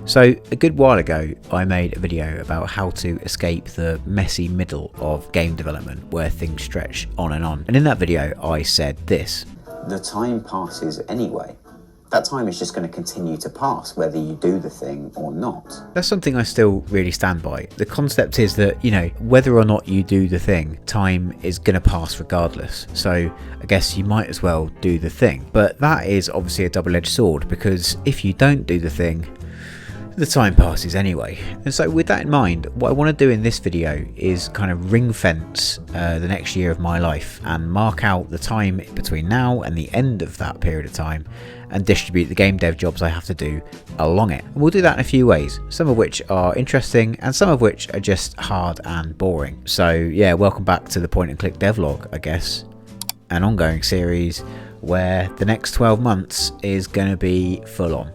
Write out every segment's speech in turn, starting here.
So a good while ago I made a video about how to escape the messy middle of game development where things stretch on, and in that video I said this: the time passes anyway. That time is just going to continue to pass whether you do the thing or not. That's something I still really stand by. The concept is that, you know, whether or not you do the thing, time is going to pass regardless. So I guess you might as well do the thing. But that is obviously a double-edged sword, because if you don't do the thing, the time passes anyway. And so with that in mind, what I want to do in this video is kind of ring fence the next year of my life and mark out the time between now and the end of that period of time and distribute the game dev jobs I have to do along it. And we'll do that in a few ways, some of which are interesting and some of which are just hard and boring. So yeah, welcome back to the point and click devlog, I guess, an ongoing series where the next 12 months is going to be full on.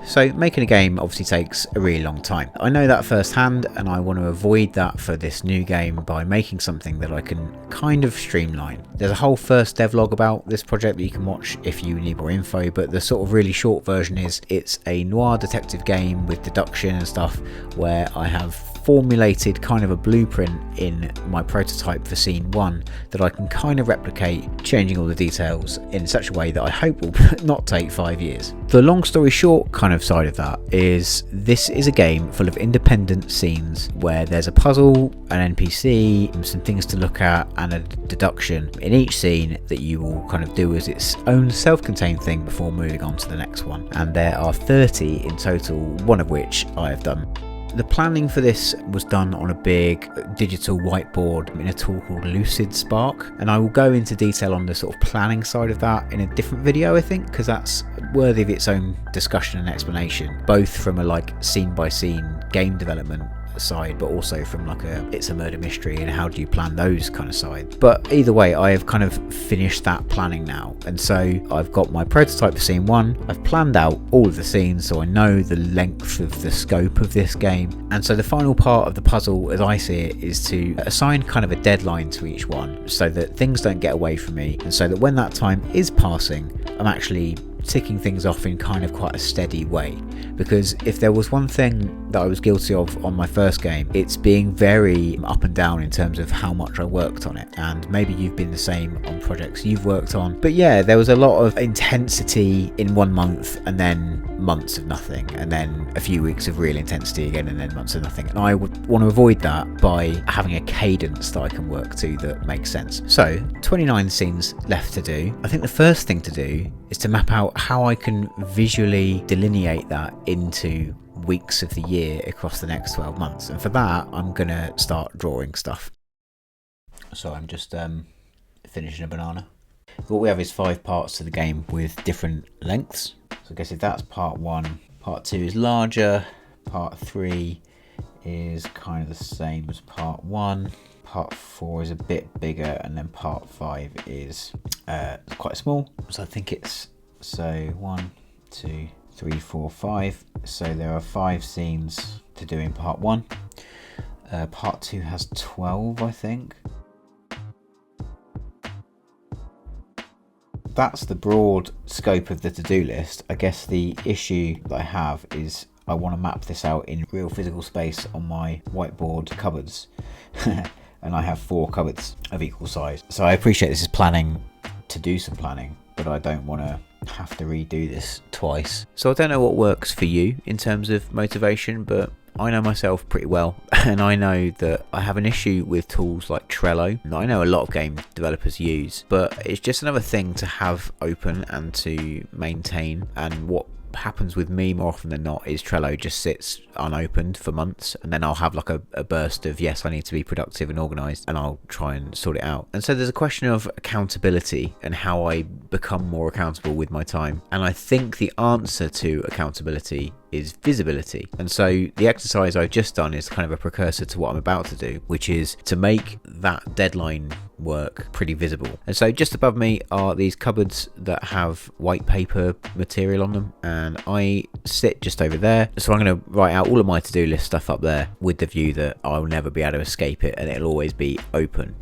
So making a game obviously takes a really long time. I know that firsthand, and I want to avoid that for this new game by making something that I can kind of streamline. There's a whole first devlog about this project that you can watch if you need more info, but the sort of really short version is it's a noir detective game with deduction and stuff where I have formulated kind of a blueprint in my prototype for scene 1 that I can kind of replicate, changing all the details in such a way that I hope will not take 5 years. The long story short kind of side of that is this is a game full of independent scenes where there's a puzzle, an NPC, some things to look at and a deduction in each scene that you will kind of do as its own self-contained thing before moving on to the next one. And there are 30 in total, one of which I have done. The planning for this was done on a big digital whiteboard in a tool called Lucid Spark, and I will go into detail on the sort of planning side of that in a different video, I think, because that's worthy of its own discussion and explanation, both from a like scene by scene game development side, but also from like it's a murder mystery and how do you plan those kind of side. But either way, I have kind of finished that planning now, and so I've got my prototype for scene 1. I've planned out all of the scenes so I know the length of the scope of this game, and so the final part of the puzzle as I see it is to assign kind of a deadline to each one so that things don't get away from me, and so that when that time is passing I'm actually ticking things off in kind of quite a steady way. Because if there was one thing that I was guilty of on my first game, it's being very up and down in terms of how much I worked on it, and maybe you've been the same on projects you've worked on. But yeah, there was a lot of intensity in 1 month and then months of nothing, and then a few weeks of real intensity again and then months of nothing, and I would want to avoid that by having a cadence that I can work to that makes sense. So 29 scenes left to do. I think the first thing to do is to map out how I can visually delineate that into weeks of the year across the next 12 months, and for that I'm gonna start drawing stuff. So I'm just finishing a banana. What we have is 5 parts to the game with different lengths. So I guess if that's part 1, part 2 is larger, part 3 is kind of the same as part 1, part 4 is a bit bigger, and then part 5 is quite small. So I think it's 1, 2, 3, 4, 5. So there are 5 scenes to do in part 1. Part 2 has 12, I think. That's the broad scope of the to-do list. I guess the issue that I have is I want to map this out in real physical space on my whiteboard cupboards. And I have 4 cupboards of equal size. So I appreciate this is planning to do some planning, but I don't want to have to redo this twice. So I don't know what works for you in terms of motivation, but I know myself pretty well, and I know that I have an issue with tools like Trello that I know a lot of game developers use, but it's just another thing to have open and to maintain. And what happens with me more often than not is Trello just sits unopened for months, and then I'll have like a burst of yes, I need to be productive and organized, and I'll try and sort it out. And so there's a question of accountability and how I become more accountable with my time, and I think the answer to accountability is visibility. And so the exercise I've just done is kind of a precursor to what I'm about to do, which is to make that deadline work pretty visible. And so just above me are these cupboards that have white paper material on them, and I sit just over there. So I'm going to write out all of my to-do list stuff up there with the view that I'll never be able to escape it and it'll always be open.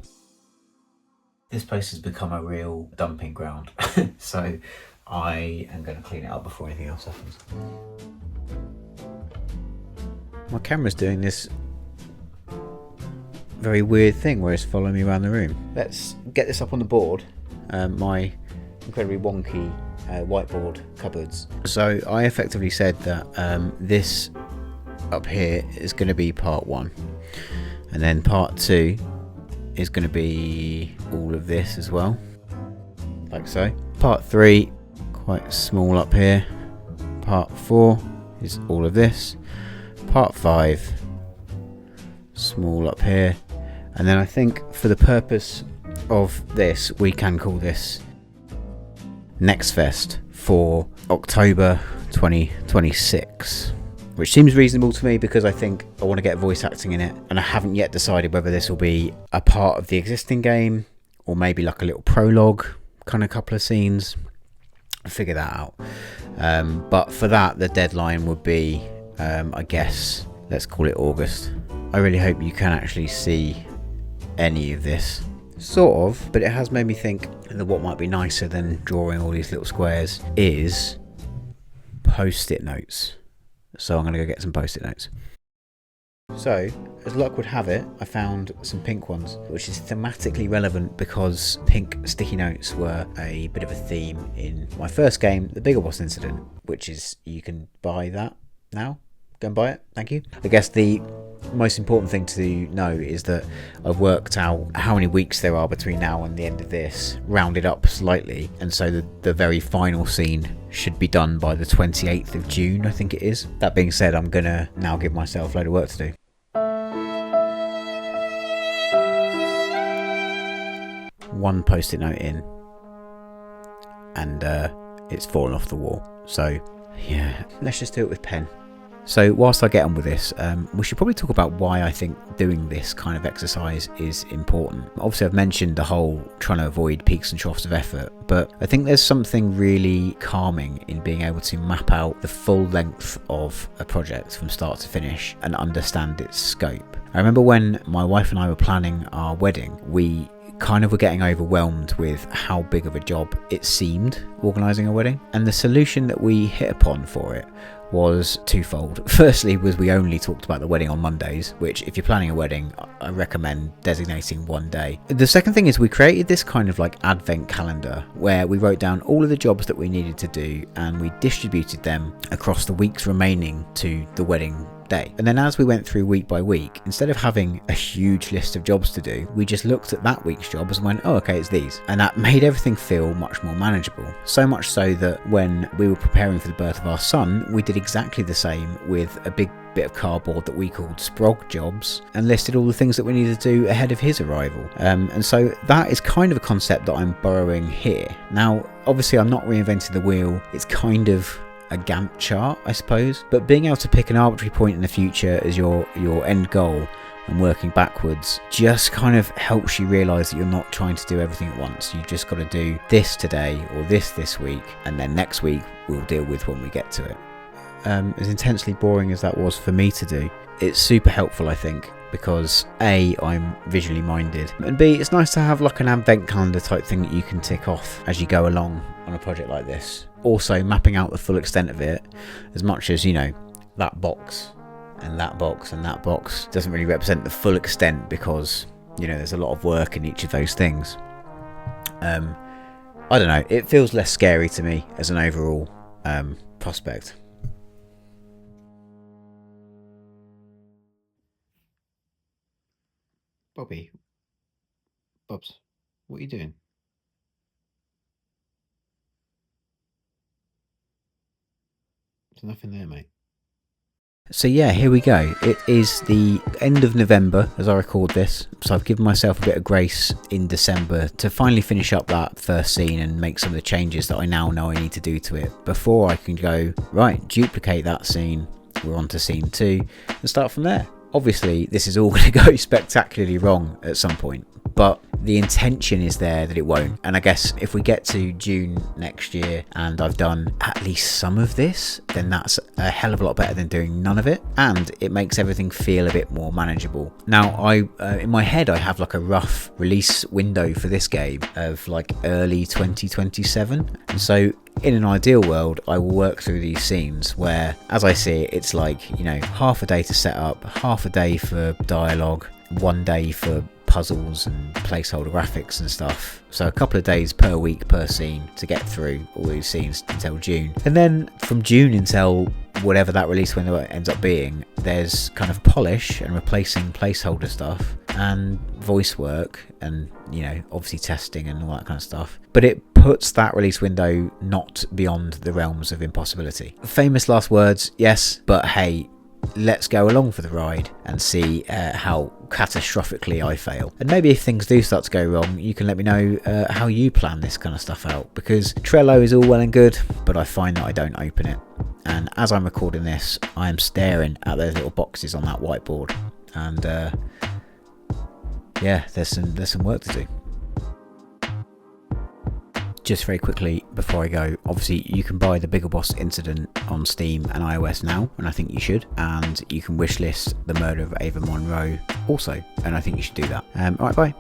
This place has become a real dumping ground. So I am going to clean it up before anything else happens. My camera's doing this very weird thing where it's following me around the room. Let's get this up on the board. My incredibly wonky whiteboard cupboards. So I effectively said that this up here is going to be part 1, and then part 2 is going to be all of this as well, like so. Part 3, quite small up here. Part 4 is all of this. Part 5, small up here. And then I think for the purpose of this, we can call this Next Fest for October 2026, which seems reasonable to me because I think I want to get voice acting in it, and I haven't yet decided whether this will be a part of the existing game or maybe like a little prologue, kind of couple of scenes. I'll figure that out. But for that, the deadline would be, I guess, let's call it August. I really hope you can actually see any of this. Sort of, but it has made me think that what might be nicer than drawing all these little squares is post-it notes. So I'm going to go get some post-it notes. So, as luck would have it, I found some pink ones, which is thematically relevant because pink sticky notes were a bit of a theme in my first game, the Biggleboss Incident, which is, you can buy that now. Go and buy it, thank you. I guess the most important thing to know is that I've worked out how many weeks there are between now and the end of this, rounded up slightly, and so the very final scene should be done by the 28th of June, I think it is. That being said, I'm gonna now give myself a load of work to do. One post-it note in, and it's fallen off the wall. So yeah, let's just do it with pen. So whilst I get on with this, we should probably talk about why I think doing this kind of exercise is important. Obviously I've mentioned the whole trying to avoid peaks and troughs of effort, but I think there's something really calming in being able to map out the full length of a project from start to finish and understand its scope. I remember when my wife and I were planning our wedding, we kind of were getting overwhelmed with how big of a job it seemed organising a wedding, and the solution that we hit upon for it was twofold. Firstly was we only talked about the wedding on Mondays, which if you're planning a wedding, I recommend designating one day. The second thing is we created this kind of like advent calendar where we wrote down all of the jobs that we needed to do and we distributed them across the weeks remaining to the wedding day. And then as we went through week by week, instead of having a huge list of jobs to do, we just looked at that week's jobs and went, oh okay, it's these. And that made everything feel much more manageable. So much so that when we were preparing for the birth of our son, we did exactly the same with a big bit of cardboard that we called Sprog jobs and listed all the things that we needed to do ahead of his arrival. And so that is kind of a concept that I'm borrowing here. Now, obviously I'm not reinventing the wheel. It's kind of a Gantt chart, I suppose, but being able to pick an arbitrary point in the future as your end goal and working backwards just kind of helps you realise that you're not trying to do everything at once. You've just got to do this today or this week, and then next week we'll deal with when we get to it. As intensely boring as that was for me to do, it's super helpful, I think, because A, I'm visually minded, and B, it's nice to have like an advent calendar type thing that you can tick off as you go along on a project like this. Also mapping out the full extent of it, as much as, you know, that box and that box and that box doesn't really represent the full extent because, you know, there's a lot of work in each of those things. I don't know, it feels less scary to me as an overall prospect. Bobs, what are you doing? There's nothing there, mate. So yeah, here we go. It is the end of November as I record this, so I've given myself a bit of grace in December to finally finish up that first scene and make some of the changes that I now know I need to do to it before I can go, right, duplicate that scene, we're on to scene 2 and start from there. Obviously this is all going to go spectacularly wrong at some point, but the intention is there that it won't. And I guess if we get to June next year and I've done at least some of this, then that's a hell of a lot better than doing none of it, and it makes everything feel a bit more manageable. Now in my head I have like a rough release window for this game of like early 2027, and so in an ideal world I will work through these scenes where, as I see it, it's like, you know, half a day to set up, half a day for dialogue, 1 day for puzzles and placeholder graphics and stuff. So a couple of days per week per scene to get through all these scenes until June. And then from June until whatever that release window ends up being, there's kind of polish and replacing placeholder stuff and voice work and, you know, obviously testing and all that kind of stuff. But it puts that release window not beyond the realms of impossibility. Famous last words, yes, but hey, let's go along for the ride and see how catastrophically I fail. And maybe if things do start to go wrong, you can let me know how you plan this kind of stuff out, because Trello is all well and good, but I find that I don't open it. And as I'm recording this, I am staring at those little boxes on that whiteboard, and yeah, there's some work to do. Just very quickly before I go, obviously you can buy the Biggleboss Incident on Steam and iOS now, and I think you should, and you can wishlist The Murder of Ava Monroe also, and I think you should do that. Alright, bye.